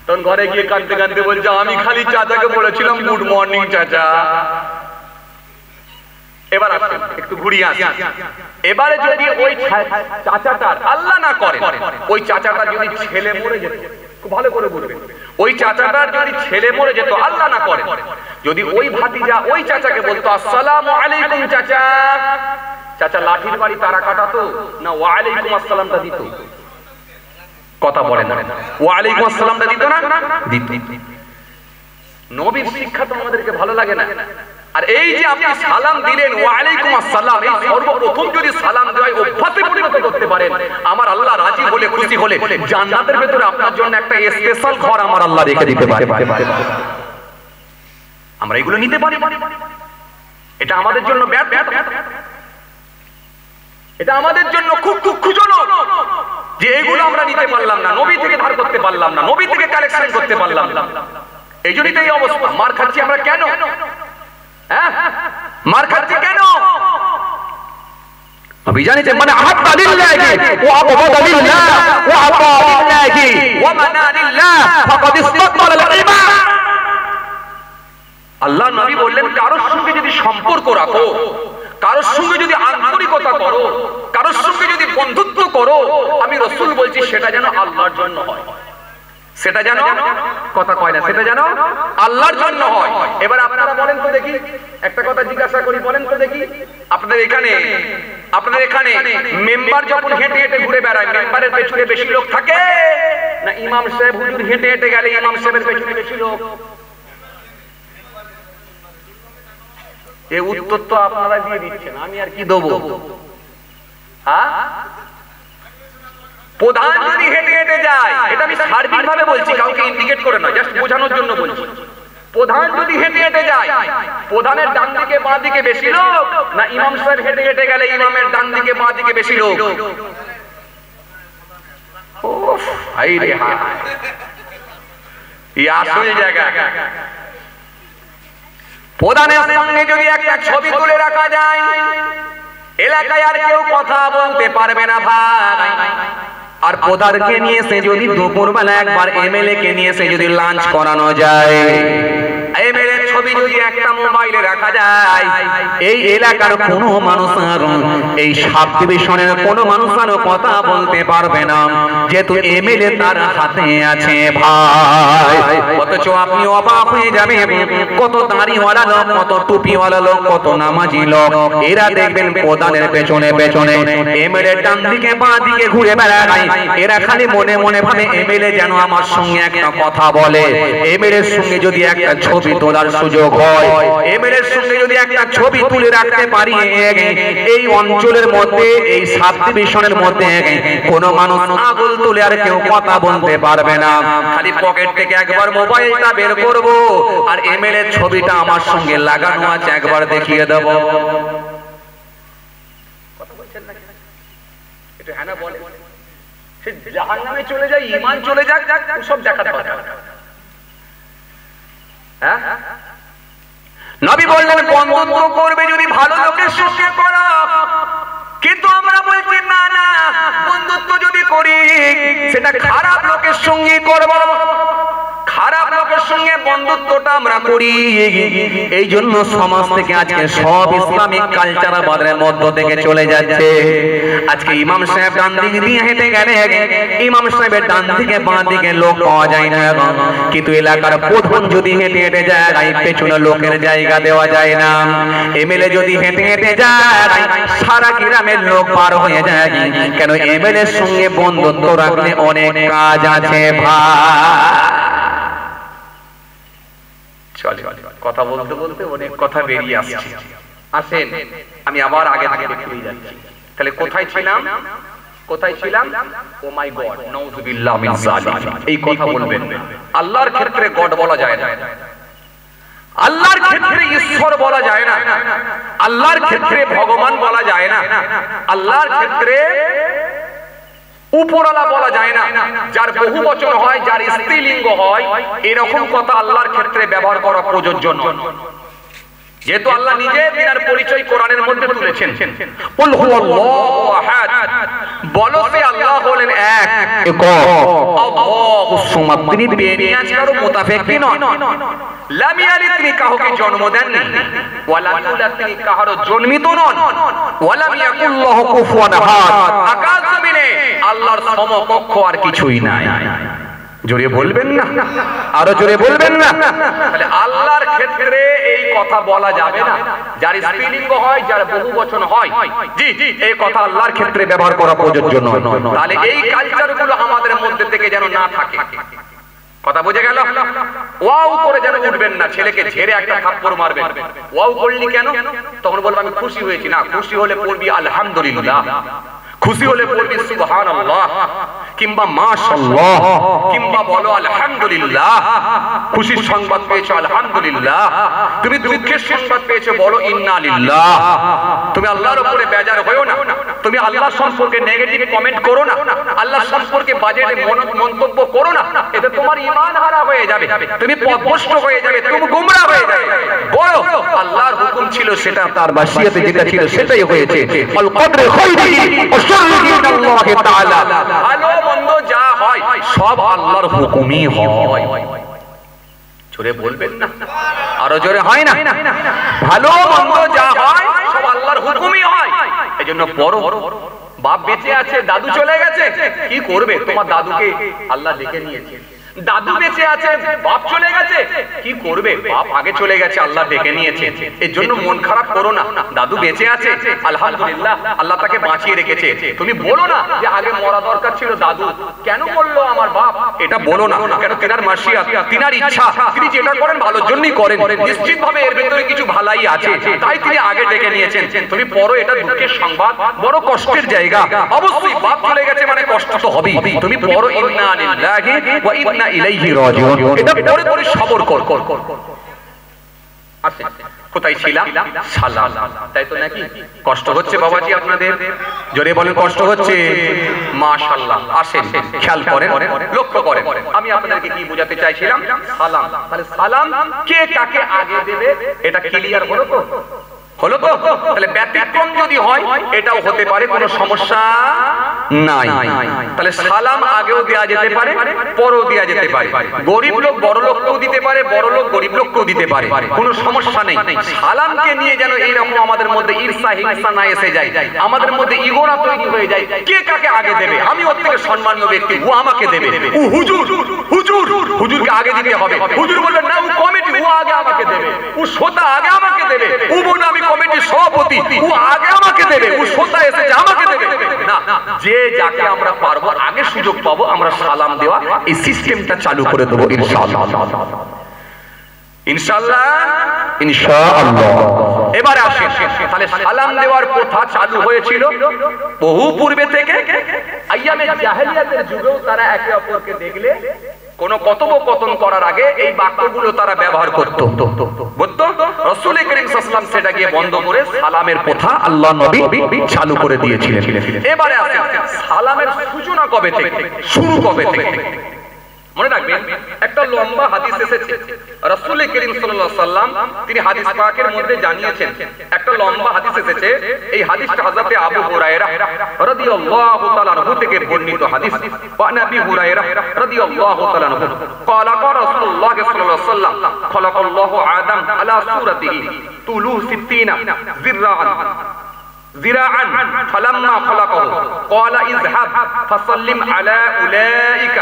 তখন ঘরে গিয়ে কাঁদতে কাঁদতে বলছে আমি খালি চাচাকে বলেছিলাম গুড মর্নিং চাচা। এবার আসেন একটু ঘুরিয়ে আসি। এবারে যদি ওই চাচাটার আল্লাহ না করে ওই চাচাটার যদি ছেলে মরে যেত, খুব ভালো করে বুঝবেন, ওই চাচাটার যদি ছেলে মরে যেত আল্লাহ না করে, যদি ওই ভাতিজা ওই চাচাকে বলতো আসসালামু আলাইকুম চাচা, চাচা লাঠির বাড়ি তারা কাটাতো না ওয়া আলাইকুম আসসালামটা দিত? কথা বলেন না, ওয়া আলাইকুম আসসালামটা দিত না? দিত। নবীর শিক্ষা তো আমাদেরকে ভালো লাগে না। আর এই যে আপনি সালাম দিলেন ওয়া আলাইকুম আসসালাম, এই সর্বপ্রথম যদি সালাম দেওয়াই অভ্যাসে পরিণত করতে পারেন, আমার আল্লাহ রাজি হলে খুশি হলে জান্নাতের ভেতরে আপনার জন্য একটা স্পেশাল ঘর আমার আল্লাহ রেখে দিতে পারে। আমরা এগুলো নিতে পারি? এটা আমাদের জন্য ব্যর্থতা, এটা আমাদের জন্য খুব দুঃখজনক যে এগুলো আমরা নিতে পারলাম না, নবী থেকে ধার করতে পারলাম না, নবী থেকে কালেকশন করতে পারলাম না। এই জন্যই তো এই অবস্থা। মার খাচ্ছি আমরা কেন? মার খাচ্ছি কেন? নবী জানেন মানে আহাব্বা লিল্লাহি ওয়া আবগাদা লিল্লাহ ওয়া আতা লিল্লাহি ওয়া মানা লিল্লাহ ফাকাদ ইসতাকবাল আল ঈমান। আল্লাহ নবী বললেন কারোর সঙ্গে যদি সম্পর্ক রাখো, কারোর সঙ্গে যদি আন্তরিকতা করো, কারোর সঙ্গে যদি বন্ধুত্ব করো, আমি রাসূল বলছি সেটা যেন আল্লাহর জন্য হয়, সেটা যেন কথা কয় না, সেটা যেন আল্লাহর জন্য হয়। এবার আপনারা বলেন তো দেখি, একটা কথা জিজ্ঞাসা করি, বলেন তো দেখি, আপনাদের এখানে মেম্বার যখন হেঁটে হেঁটে ঘুরে বেড়ায়, মেম্বারের পেছনে বেশি লোক থাকে না ইমাম সাহেব হুজুর হেঁটে হেঁটে গেলে ইমাম সাহেবের পেছনে বেশি লোক? এই উত্তর তো আপনারা দিয়ে দিচ্ছেন, আমি আর কি দেবো? প্রধান যদি হেঁটে হেঁটে যায়, এটা আমি সার্বিক ভাবে বলছি, কাউকে ইন্ডিকেট করে নয়, জাস্ট বোঝানোর জন্য বলছি। প্রধান যদি হেঁটে হেঁটে যায়, প্রধানের ডান দিকে বাঁ দিকে বেশি লোক না ইমাম সাহেব হেঁটে হেঁটে গেলে ইমামের ডান দিকে বাঁ দিকে বেশি লোক? হাই রে হাই, এই আসল জায়গা। প্রধানের সঙ্গে যদি একটা ছবি তুলে রাখা যায়, এলাকায় আর কেউ কথা বলতে পারবে না ভাই। আর প্রধানকে নিয়ে এসে যদি দুপুরবেলা একবার এমএলএ কে নিয়ে এসে যদি লাঞ্চ করানো যায়, এমএলএ ছবি যদি একটা মোবাইলে রাখা যায়, এই এলাকার কোনো মানুষ আর এই সাব ডিভিশনের কোনো মানুষ আর কথা বলতে পারবে না, যেহেতু এমএলএ তার হাতে আছে ভাই। অথচ আপনি অবাক হয়ে যাবেন, কত দাড়িওয়ালা লোক, কত টুপিওয়ালা লোক, কত নামাজি লোক, এরা দেখবেন প্রধানের পেছনে পেছনে এমএলএ ডান দিকে বাঁ দিকে ঘুরে বেড়ায়। এরা খালি মনে মনে ভাবে এমএলএ যেন আমার সঙ্গে একটা কথা বলে, এমএলএ এর সঙ্গে যদি একটা ছবি তোলার সুযোগ হয়, এমএলএ এর সঙ্গে যদি একটা ছবি তুলে রাখতে পারি, এই অঞ্চলের মধ্যে এই সাব ডিভিশনের মধ্যে কোনো মানুষ আঙুল তুলে আর কেউ কথা বলতে পারবে না। খালি পকেট থেকে একবার মোবাইলটা বের করব আর এমএলএ এর ছবিটা আমার সঙ্গে লাগানো আছে একবার দেখিয়ে দেব। কথা বলছেন না? এটা হ্যাঁ না বলে সে জাহান্নামে চলে যায়, ঈমান চলে যাক, সব দেখাতে পারে। হ্যাঁ, নবী বললেন বন্ধুত্ব করবে যদি ভালো লোকের সঙ্গে করো, কিন্তু আমরা বলছি না না, বন্ধুত্ব যদি করি সেটা খারাপ লোকের সঙ্গে করব, খারাপ লোকের সঙ্গে বন্ধুত্বটা আমরা করি। এই জন্য সমাজ থেকে আজকে সব ইসলামিক কালচার আমাদের মধ্য থেকে চলে যাচ্ছে। আজকে ইমাম সাহেব ডান দিকে দিয়ে হেঁটে গেলে ইমাম সাহেবের ডান দিকে বাঁ দিকে লোক পাওয়া যায় না, কিন্তু এলাকার প্রধান যদি হেঁটে হেঁটে যায় পেছনে লোকের জায়গা দেওয়া যায় না। এমএলএ যদি হেঁটে হেঁটে যায় সারা গ্রামের লোক পার হয়ে যায়। কেন? এমএলএ এর সঙ্গে বন্ধুত্ব রাখলে অনেক কাজ আছে ভাই। কথা বলতে বলতে অনেক কথা বেরিয়ে আসছে। আসেন আমি আবার আগে থেকে ফিরে যাচ্ছি। তাহলে কোথায় ছিলাম? ও মাই গড, নাউযুবিল্লাহ মিন যালিক। এই কথা বলবেন। আল্লাহর ক্ষেত্রে গড বলা যায় না, আল্লাহর ক্ষেত্রে ঈশ্বর বলা যায় না, আল্লাহর ক্ষেত্রে ভগবান বলা যায় না, আল্লাহর ক্ষেত্রে উপরওয়ালা বলা যায় না। যার বহু বচন হয়, যার স্ত্রীলিঙ্গ হয়, এরকম কথা আল্লাহর ক্ষেত্রে ব্যবহার করা প্রযোজ্য নয়। যেহেতু আল্লাহ নিজে তিনার পরিচয় কোরআনের মধ্যে তুলেছেন, কুল হুয়াল্লাহু আহাদ, বলো সে আল্লাহ হলেন এক, আল্লাহুস সামাদ, তিনি বেনিয়াজ কারো মুতাফিকি নন, লাম ইয়ালিদ, তিনি কাউকে জন্ম দেননি, ওয়া লাম ইউলাদ, তিনি কারো জন্মিত নন, ওয়া লাম ইয়াকুল লাহু কুফুয়ান আহাদ, আকাশ জমিনে আল্লাহর সমকক্ষ আর কিছুই নাই। জোরে বলবেন না, আরো জোরে বলবেন না। তাহলে আল্লাহর ক্ষেত্রে এই কথা বলা যাবে না, যার স্ত্রীলিঙ্গ হয়, যার বহুবচন হয়, জি এই কথা আল্লাহর ক্ষেত্রে ব্যবহার করা প্রযোজ্য নয়। তাহলে এই কালচারগুলো আমাদের মধ্যে থেকে যেন না থাকে। কথা বুঝে গেল? ওয়াও করে যেন উঠবেন না, ছেলেকে ঝেড়ে একটা থাপ্পড় মারবেন। ওয়াও করলি কেন? তখন বলবো আমি খুশি হয়েছি। না, খুশি হলে পড়বি আলহামদুলিল্লাহ, খুশি হলে পড়বি সুবহানাল্লাহ, কিংবা মাশাআল্লাহ, কিংবা বলো আলহামদুলিল্লাহ। খুশির সংবাদ পেয়েছো আলহামদুলিল্লাহ, তুমি দুঃখের সংবাদ পেয়েছো বলো ইন্না লিল্লাহ। তুমি আল্লাহর উপরে বেজার হয়ো না, তুমি আল্লাহ সম্পর্কে নেগেটিভ কমেন্ট করো না, আল্লাহ সম্পর্কে বাজে মন্তব্য করো না, এতে তোমার ঈমান হারা হয়ে যাবে, তুমি পথভ্রষ্ট হয়ে যাবে, তুমি গোমরা হয়ে যাবে। বলো আল্লাহর হুকুম ছিল সেটা, তার বাসিয়াতে যেটা ছিল সেটাই হয়েছে। আল কদরে খাইরিহি ওয়া শাররিহি মিনাল্লাহি তাআলা, ভালো মন্দ যা হয় সব আল্লাহর হুকুমই হয়। জোরে বলবেন না, আরো জোরে হয় না? ভালো মন্দ যা হয় সব আল্লাহর হুকুমই হয়। এজন্য বড় বাপ বেঁচে আছে, দাদু চলে গেছে, কি করবে? তোমার দাদুকে আল্লাহ ডেকে নিয়েছে। দাদু বেঁচে আছে, বাপ চলে গেছে, কি করবে? বাপ আগে চলে গেছে, আল্লাহ ডেকে নিয়েছে। এর জন্য মন খারাপ করো না। দাদু বেঁচে আছে, আলহামদুলিল্লাহ, আল্লাহ তাকে বাঁচিয়ে রেখেছে। তুমি বলো না যে আগে মরা দরকার ছিল দাদু, কেন বললো আমার বাপ? এটা বলো না, কেন তেনার মাসিয়াত, তিনার ইচ্ছা, তিনি যেটা করেন ভালোর জন্যই করেন। নিশ্চিত ভাবে এর ভিতরে কিছু ভালাই আছে, তাই তিনি আগে ডেকে নিয়েছেন। তুমি পড়ো, এটা দুঃখের সংবাদ, বড় কষ্টের জায়গা। অবশ্যই বাপ চলে গেছে মানে কষ্ট তো হবেই। তুমি পড়ো ইন্না লিল্লাহি ওয়া ইন্না ইলাইহি রাজিউন, এটা পড়ে পড়ে সবর কর। আচ্ছা, কোথায় ছিলাম? সালাম, তাই তো নাকি? কষ্ট হচ্ছে বাবাজি আপনাদের? জোরে বলেন কষ্ট হচ্ছে? মাশাআল্লাহ। আসেন, খেয়াল করেন, লক্ষ্য করেন, আমি আপনাদেরকে কি বোঝাতে চাইছিলাম? সালাম। তাহলে সালাম কে কাকে আগে দেবে এটা ক্লিয়ার হলো তো? হলো তো? তাহলে ব্যতিক্রম যদি হয় এটাও হতে পারে, কোনো সমস্যা নাই। তাহলে সালাম আগেও দেয়া যেতে পারে, পরেও দেয়া যেতে পারে। গরিব লোক বড় লোককেও দিতে পারে, বড় লোক গরিব লোককেও দিতে পারে, কোনো সমস্যা নেই। সালামকে নিয়ে যেন এইরকম আমাদের মধ্যে ঈর্ষা হিংসা না এসে যায়, আমাদের মধ্যে ইগোরা তৈরি হয়ে যায়। কে কাকে আগে দেবে? আমি ওর থেকে সম্মান্য ব্যক্তি, ও আমাকে দেবে। ও হুজুর, হুজুর, হুজুরকে আগে দিতে হবে। হুজুর বলবেন না, ও কমিটি, ও আগে আমাকে দেবে। ও শ্রোতা আগে আমাকে দেবে। ও বলে আমি কমিটির সভাপতি, ও আগে আমাকে দেবে। ও শ্রোতা এসেছে আমাকে দেবে না, যে যাকে আমরা পারবো আগে সুযোগ পাবো আমরা সালাম দেওয়া, এই সিস্টেমটা চালু করে দেবো ইনশাআল্লাহ। ইনশাআল্লাহ, ইনশাআল্লাহ। এবারে আসেন, তাহলে সালাম দেওয়ার প্রথা চালু হয়েছিল বহু পূর্বে থেকে। আইয়ামে জাহেলিয়াতের যুগেও তারা একে অপরকে দেখলে কোন কথোপকথন করার আগে এই বাক্যগুলো তারা ব্যবহার করত। বুঝতো? রাসূল করিম সাল্লাল্লাহু আলাইহি ওয়াসাল্লাম সেটাকে বন্ধ করে সালামের প্রথা আল্লাহ নবী চালু করে দিয়েছিলেন। এবারে আসেন, সালামের সূচনা কবে থেকে, শুরু কবে থেকে? মনে রাখবেন, একটা লম্বা হাদিস এসেছে, রাসূল করিম সাল্লাল্লাহু আলাইহি ওয়াসাল্লাম তিনি হাদিস পাকের মধ্যে জানিয়েছেন। একটা লম্বা হাদিস এসেছে, এই হাদিসটা হযরত আবু হুরায়রা রাদিয়াল্লাহু তাআলা আনহু থেকে বর্ণিত হাদিস। ওয়া নবী হুরায়রা রাদিয়াল্লাহু তাআলা আনহু قال قال رسول الله صلى الله عليه وسلم خلق الله آدم على صورته طوله 60 ذراعا فلما خلقه قال اذهب فسلم على اولئك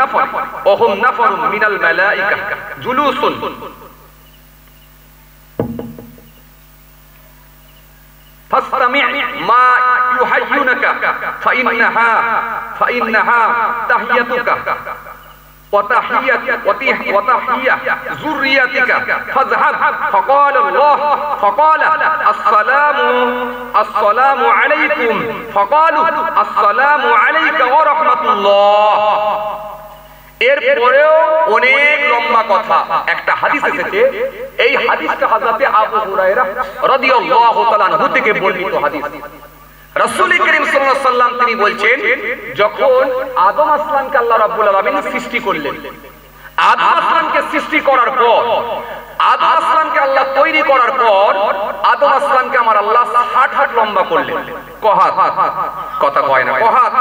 نفر وهم نفر من الملائكه جلوس فاستمع ما يحيونك فإنها تحيتك وتحية ذريتك فاذهب فقال الله فقال السلام عليكم فقالوا السلام عليك ورحمة الله। এরপরেও অনেক লম্বা কথা, একটা হাদিস এসেছে, এই হাদিসটা হযরত আবু হুরায়রা রাদিয়াল্লাহু তাআলা আনহু থেকে বর্ণিত হাদিস। রাসূল করিম সাল্লাল্লাহু আলাইহি ওয়াসাল্লাম তিনি বলছেন, যখন আদম আসলামকে আল্লাহ রাব্বুল আলামিন সৃষ্টি করলেন, আদম আসলামকে সৃষ্টি করার পর, আদম আসলামকে আল্লাহ তৈরি করার পর, আদম আসলামকে আমার আল্লাহ 60 হাত লম্বা করলেন। কহাত কথা কয় না, কহাত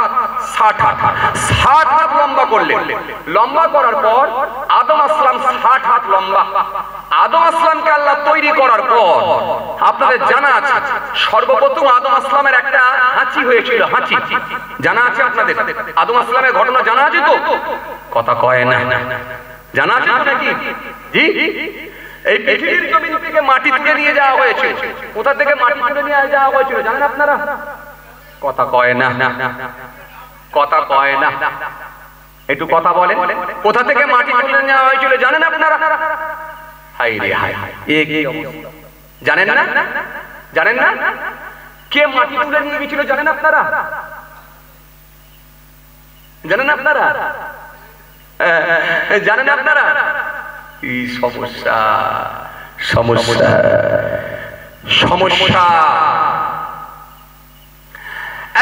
60 হাত, 60 হাত লম্বা করলেন। লম্বা করার পর আদম আসলাম 60 হাত লম্বা। আদম আসলামকে আল্লাহ তৈরি করার পর আপনাদের জানা আছে সর্বপ্রথম আদম আসলামের একটা হাঁচি হয়েছিল, হাঁচি জানা আছে আপনাদের? আদম আসলামের ঘটনা জানা আছে তো? কথা কয় না, জানা আছে নাকি? জি, এই পৃথিবীর জমিন থেকে মাটি তুলে নিয়ে যাওয়া হয়েছিল। কোথা থেকে মাটি তুলে নিয়ে যাওয়া হয়েছিল জানেন আপনারা? কথা কয় না, কথা কয় না, একটু কথা বলেন। কোথা থেকে মাটি তুলে নেওয়া হয়েছিল জানেন আপনারা? হাই রে হাই, জানেন না? জানেন না? কে মাটি তুলে নিয়ে গেছিল জানেন আপনারা? জানেন আপনারা? জানেন আপনারা? এই সমস্যা, সমস্যা, সমস্যা।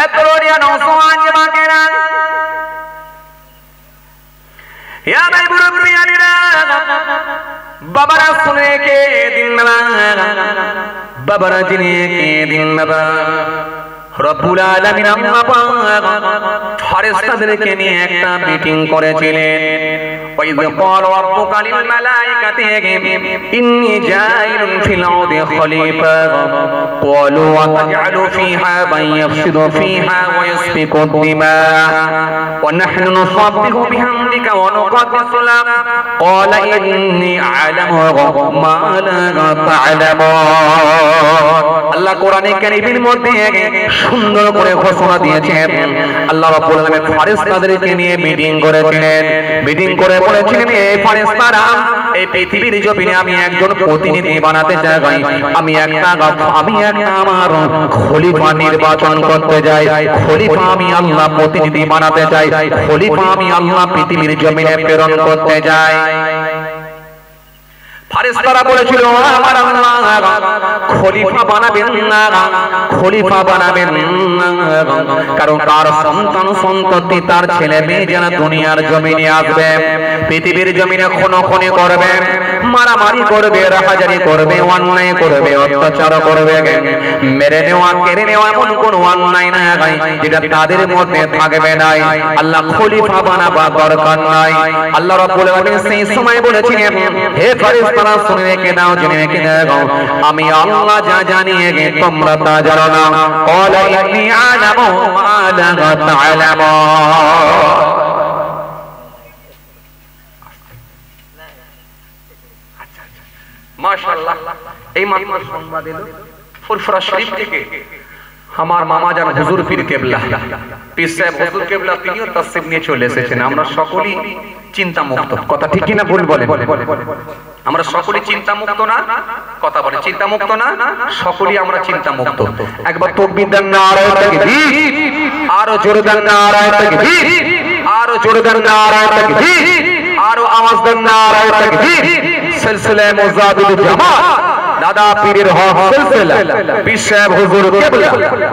এতরিয়া নওজওয়ান জমাকেরা, ইয়া ভাই মুরব্বিয়ানিরা, বাবারা শুনে কে দিন বাবা, বাবারা জেনে কে দিন বাবা। রব্বুল আলামিন আম্মা পাক ফেরেশতাদেরকে নিয়ে একটা মিটিং করেছিলেন। وَإِذْ قَالَ رَبُّكَ لِلْمَلَائِكَةِ إِنِّي جَاعِلٌ فِي الْأَرْضِ خَلِيفَةً قَالُوا أَتَجْعَلُ فِيهَا مَن يُفْسِدُ فِيهَا وَيَسْفِكُ الدِّمَاءَ وَنَحْنُ نُسَبِّحُ بِحَمْدِكَ وَنُقَدِّسُ لَكَ قَالَ إِنِّي أَعْلَمُ مَا لَا تَعْلَمُونَ। আল্লাহ কোরআনে কারীমের মধ্যে সুন্দর করে ঘোষণা দিয়েছেন। আল্লাহ রাব্বুল আলামিন ফেরেশতাদেরকে নিয়ে মিটিং করেছিলেন। মিটিং করে বলেছিলেন, এই ফেরেশতারা, এই পৃথিবীর জমিনে আমি একজন প্রতিনিধি বানাতে চাই, আমি একটা আমার খলিফা নির্বাচন করতে যাই, খলিফা আমি আল্লাহ প্রতিনিধি বানাতে চাই, খলিফা আমি আল্লাহ পৃথিবীর জমিনে প্রেরণ করতে যাই। ফেরেশতারা বলেছিল, আমার আল্লাহ খলিফা বানাবেন না, খলিফা বানাবেন না, কারণ তার সন্তান সন্ততি, তার ছেলে মেয়ে যারা দুনিয়ার জমিনে আসবে, পৃথিবীর জমিনে খুনোখুনি করবে, মারামারি করবে, রাহাজারি করবে, অন্যায় করবে, অত্যাচার করবে, মেরে নেওয়া, কেড়ে নেওয়া, এমন কোন অন্যায় না যেটা তাদের মধ্যে থাকবে না। আল্লাহ খলিফা বানাবার দরকার নাই। আল্লাহ রাব্বুল আলামিন সেই সময় বলেছিলেন, হে ফেরেশতারা শুনে রেখে দাও, জেনে রেখে দাও, আমি আল্লাহ যা জানিয়ে গে তোমরা তা জানো না। ক্বালা ইন্নী আ'লামু মা লা তা'লামুন। মাশাআল্লাহ, এই মাত্র সংবাদ এলো ফুরফুরা শরীফ থেকে। আমার মামা জান হুজুর পীর কেবলা, পীর সাহেব হুজুর কেবলা, তিনিও তাসসিব নিয়ে চলে এসেছেন। আমরা সকলেই চিন্তা মুক্ত, কথা ঠিক কি না ভুল বলেন? আমরা সকলেই চিন্তা মুক্ত না? কথা বলে চিন্তা মুক্ত না? সকলেই আমরা চিন্তা মুক্ত। একবার তাকবীর দেন, নারায়ে তাকবীর, আরো জোরে দেন, নারায়ে তাকবীর, আরো জোরে দেন, নারায়ে তাকবীর, আরো আওয়াজ দেন, নারায়ে তাকবীর। সিলসিলা মুজাহিদুল জামাত, দাদা পীরের হক সিলসিলা, পীর সাহেব হুজুর কেবলা।